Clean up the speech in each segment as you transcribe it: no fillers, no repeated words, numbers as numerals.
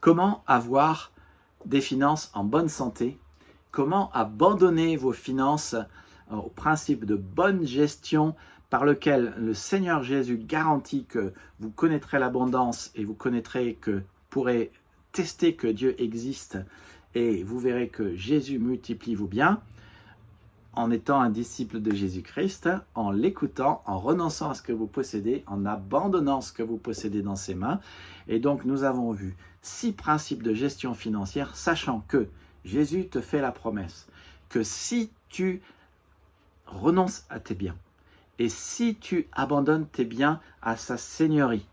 Comment avoir des finances en bonne santé? Comment abandonner vos finances au principe de bonne gestion par lequel le Seigneur Jésus garantit que vous connaîtrez l'abondance et vous connaîtrez que vous pourrez tester que Dieu existe et vous verrez que Jésus multiplie vos biens en étant un disciple de Jésus-Christ, en l'écoutant, en renonçant à ce que vous possédez, en abandonnant ce que vous possédez dans ses mains. Et donc nous avons vu 6 principes de gestion financière, sachant que Jésus te fait la promesse que si tu renonces à tes biens et si tu abandonnes tes biens à sa seigneurie,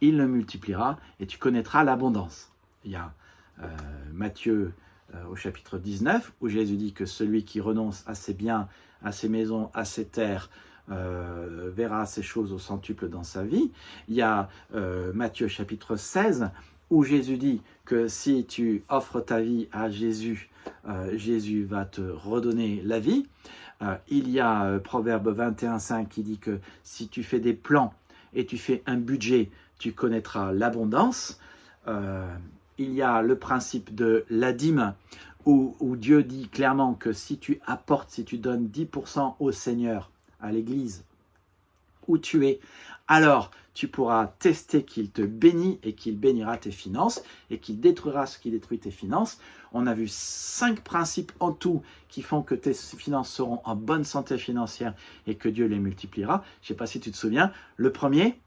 il le multipliera et tu connaîtras l'abondance. Il y a Matthieu au chapitre 19, où Jésus dit que celui qui renonce à ses biens, à ses maisons, à ses terres, verra ces choses au centuple dans sa vie. Il y a Matthieu chapitre 16, où Jésus dit que si tu offres ta vie à Jésus, Jésus va te redonner la vie. Il y a Proverbe 21,5 qui dit que si tu fais des plans et tu fais un budget, tu connaîtras l'abondance. Il y a le principe de la dîme, où Dieu dit clairement que si tu apportes, si tu donnes 10% au Seigneur, à l'Église, où tu es, alors tu pourras tester qu'il te bénit et qu'il bénira tes finances et qu'il détruira ce qui détruit tes finances. On a vu 5 principes en tout qui font que tes finances seront en bonne santé financière et que Dieu les multipliera. Je ne sais pas si tu te souviens, le premier...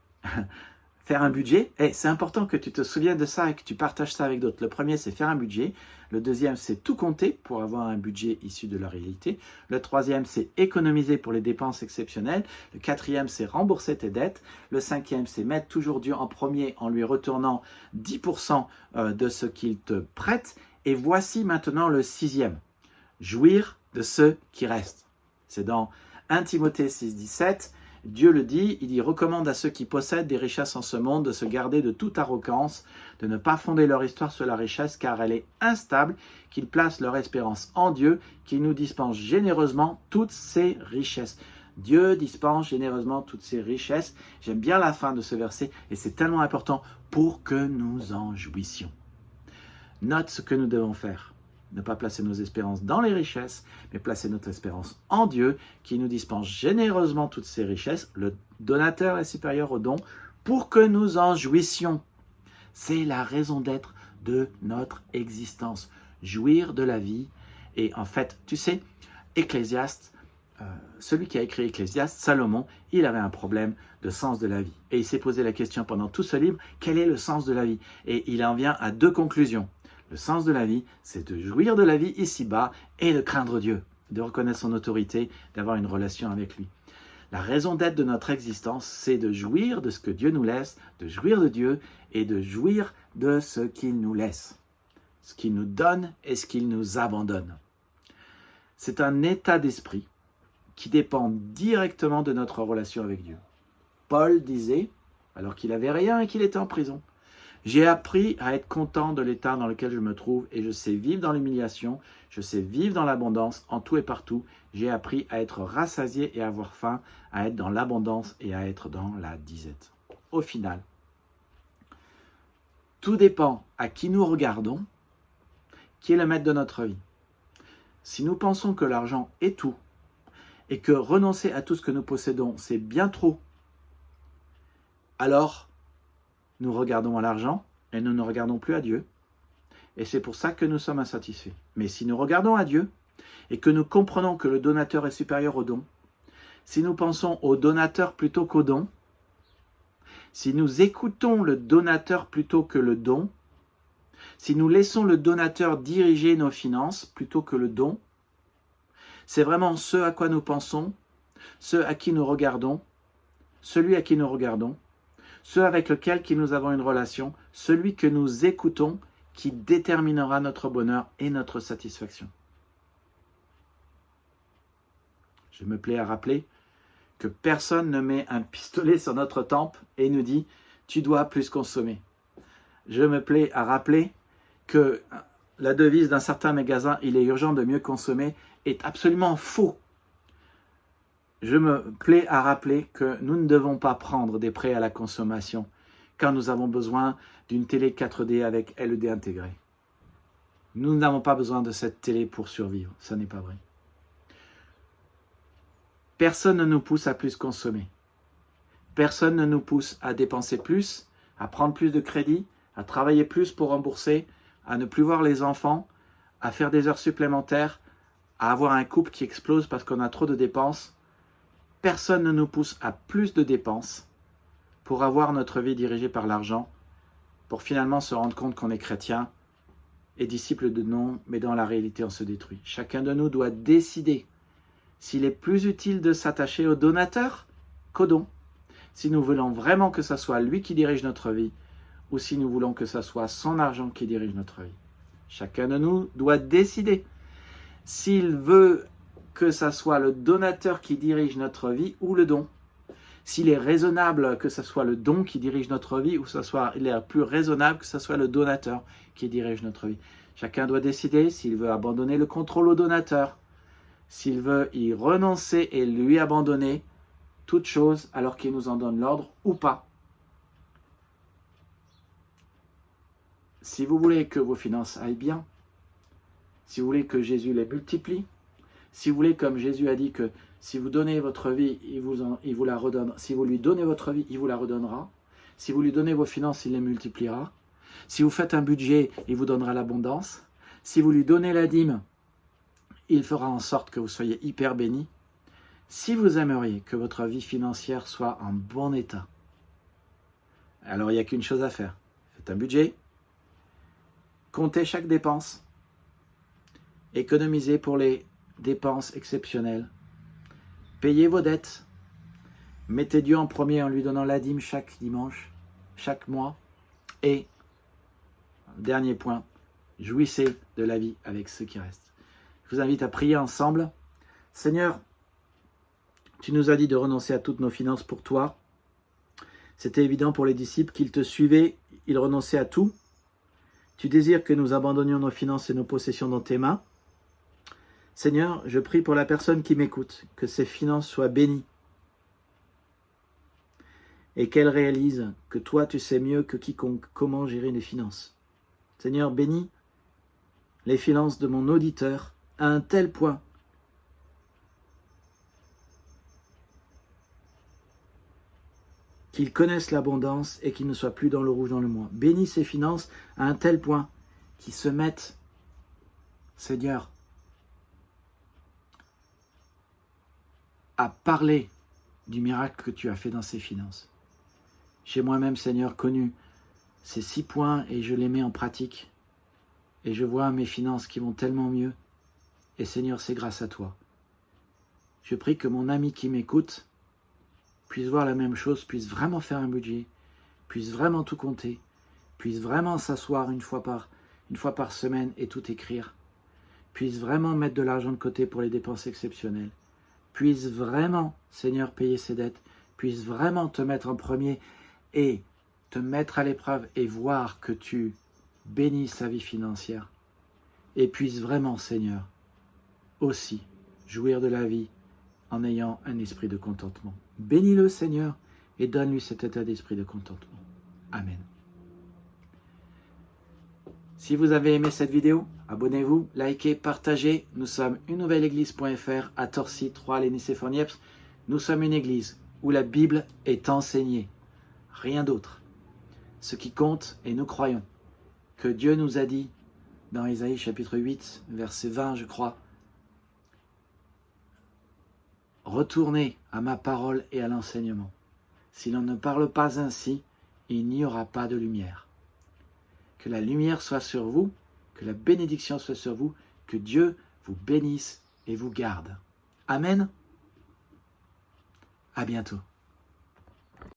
Faire un budget, et c'est important que tu te souviennes de ça et que tu partages ça avec d'autres. Le premier, c'est faire un budget. Le deuxième, c'est tout compter pour avoir un budget issu de la réalité. Le troisième, c'est économiser pour les dépenses exceptionnelles. Le quatrième, c'est rembourser tes dettes. Le cinquième, c'est mettre toujours Dieu en premier en lui retournant 10% de ce qu'il te prête. Et voici maintenant le sixième, jouir de ce qui reste. C'est dans 1 Timothée 6,17. Dieu le dit, il y recommande à ceux qui possèdent des richesses en ce monde de se garder de toute arrogance, de ne pas fonder leur histoire sur la richesse car elle est instable, qu'ils placent leur espérance en Dieu, qui nous dispense généreusement toutes ces richesses. Dieu dispense généreusement toutes ces richesses. J'aime bien la fin de ce verset et c'est tellement important pour que nous en jouissions. Note ce que nous devons faire. Ne pas placer nos espérances dans les richesses, mais placer notre espérance en Dieu, qui nous dispense généreusement toutes ces richesses. Le donateur est supérieur au don, pour que nous en jouissions. C'est la raison d'être de notre existence. Jouir de la vie. Et en fait, tu sais, Ecclésiaste, celui qui a écrit Ecclésiaste, Salomon, il avait un problème de sens de la vie. Et il s'est posé la question pendant tout ce livre, quel est le sens de la vie? Et il en vient à 2 conclusions. Le sens de la vie, c'est de jouir de la vie ici-bas et de craindre Dieu, de reconnaître son autorité, d'avoir une relation avec lui. La raison d'être de notre existence, c'est de jouir de ce que Dieu nous laisse, de jouir de Dieu et de jouir de ce qu'il nous laisse, ce qu'il nous donne et ce qu'il nous abandonne. C'est un état d'esprit qui dépend directement de notre relation avec Dieu. Paul disait, alors qu'il n'avait rien et qu'il était en prison, j'ai appris à être content de l'état dans lequel je me trouve et je sais vivre dans l'humiliation, je sais vivre dans l'abondance, en tout et partout. J'ai appris à être rassasié et à avoir faim, à être dans l'abondance et à être dans la disette. Au final, tout dépend à qui nous regardons, qui est le maître de notre vie. Si nous pensons que l'argent est tout et que renoncer à tout ce que nous possédons, c'est bien trop, alors nous regardons à l'argent et nous ne regardons plus à Dieu. Et c'est pour ça que nous sommes insatisfaits. Mais si nous regardons à Dieu et que nous comprenons que le donateur est supérieur au don, si nous pensons au donateur plutôt qu'au don, si nous écoutons le donateur plutôt que le don, si nous laissons le donateur diriger nos finances plutôt que le don, c'est vraiment ce à quoi nous pensons, ce à qui nous regardons, celui à qui nous regardons, ceux avec lequel nous avons une relation, celui que nous écoutons qui déterminera notre bonheur et notre satisfaction. Je me plais à rappeler que personne ne met un pistolet sur notre tempe et nous dit « tu dois plus consommer ». Je me plais à rappeler que la devise d'un certain magasin « il est urgent de mieux consommer » est absolument faux. Je me plais à rappeler que nous ne devons pas prendre des prêts à la consommation, quand nous avons besoin d'une télé 4D avec LED intégré. Nous n'avons pas besoin de cette télé pour survivre, ça n'est pas vrai. Personne ne nous pousse à plus consommer. Personne ne nous pousse à dépenser plus, à prendre plus de crédit, à travailler plus pour rembourser, à ne plus voir les enfants, à faire des heures supplémentaires, à avoir un couple qui explose parce qu'on a trop de dépenses. Personne ne nous pousse à plus de dépenses pour avoir notre vie dirigée par l'argent, pour finalement se rendre compte qu'on est chrétien et disciple de nom, mais dans la réalité on se détruit. Chacun de nous doit décider s'il est plus utile de s'attacher au donateur qu'au don. Si nous voulons vraiment que ce soit lui qui dirige notre vie, ou si nous voulons que ce soit son argent qui dirige notre vie. Chacun de nous doit décider s'il veut que ce soit le donateur qui dirige notre vie ou le don. S'il est raisonnable que ce soit le don qui dirige notre vie, ou il est plus raisonnable que ce soit le donateur qui dirige notre vie. Chacun doit décider s'il veut abandonner le contrôle au donateur, s'il veut y renoncer et lui abandonner toute chose alors qu'il nous en donne l'ordre ou pas. Si vous voulez que vos finances aillent bien, si vous voulez que Jésus les multiplie, si vous voulez, comme Jésus a dit que si vous donnez votre vie, il vous la redonne. Si vous lui donnez votre vie, il vous la redonnera. Si vous lui donnez vos finances, il les multipliera. Si vous faites un budget, il vous donnera l'abondance. Si vous lui donnez la dîme, il fera en sorte que vous soyez hyper bénis. Si vous aimeriez que votre vie financière soit en bon état, alors il n'y a qu'une chose à faire. Faites un budget, comptez chaque dépense, économisez pour les dépenses exceptionnelles, payez vos dettes, mettez Dieu en premier en lui donnant la dîme chaque dimanche, chaque mois, et, dernier point, jouissez de la vie avec ce qui reste. Je vous invite à prier ensemble. Seigneur, tu nous as dit de renoncer à toutes nos finances pour toi. C'était évident pour les disciples qu'ils te suivaient, ils renonçaient à tout. Tu désires que nous abandonnions nos finances et nos possessions dans tes mains. Seigneur, je prie pour la personne qui m'écoute, que ses finances soient bénies et qu'elle réalise que toi, tu sais mieux que quiconque comment gérer les finances. Seigneur, bénis les finances de mon auditeur à un tel point qu'il connaisse l'abondance et qu'il ne soit plus dans le rouge dans le mois. Bénis ses finances à un tel point qu'il se mette, Seigneur, à parler du miracle que tu as fait dans ses finances. J'ai moi-même, Seigneur, connu ces 6 points et je les mets en pratique. Et je vois mes finances qui vont tellement mieux. Et Seigneur, c'est grâce à toi. Je prie que mon ami qui m'écoute puisse voir la même chose, puisse vraiment faire un budget, puisse vraiment tout compter, puisse vraiment s'asseoir une fois par semaine et tout écrire, puisse vraiment mettre de l'argent de côté pour les dépenses exceptionnelles, puisse vraiment, Seigneur, payer ses dettes, puisse vraiment te mettre en premier et te mettre à l'épreuve et voir que tu bénis sa vie financière, et puisse vraiment, Seigneur, aussi jouir de la vie en ayant un esprit de contentement. Bénis-le, Seigneur, et donne-lui cet état d'esprit de contentement. Amen. Si vous avez aimé cette vidéo, abonnez-vous, likez, partagez. Nous sommes unenouvelle-église.fr à Torcy, 3 Lénicée-Fornieps. Nous sommes une église où la Bible est enseignée. Rien d'autre. Ce qui compte, et nous croyons, que Dieu nous a dit dans Isaïe chapitre 8, verset 20, je crois, retournez à ma parole et à l'enseignement. Si l'on ne parle pas ainsi, il n'y aura pas de lumière. Que la lumière soit sur vous, que la bénédiction soit sur vous, que Dieu vous bénisse et vous garde. Amen. À bientôt.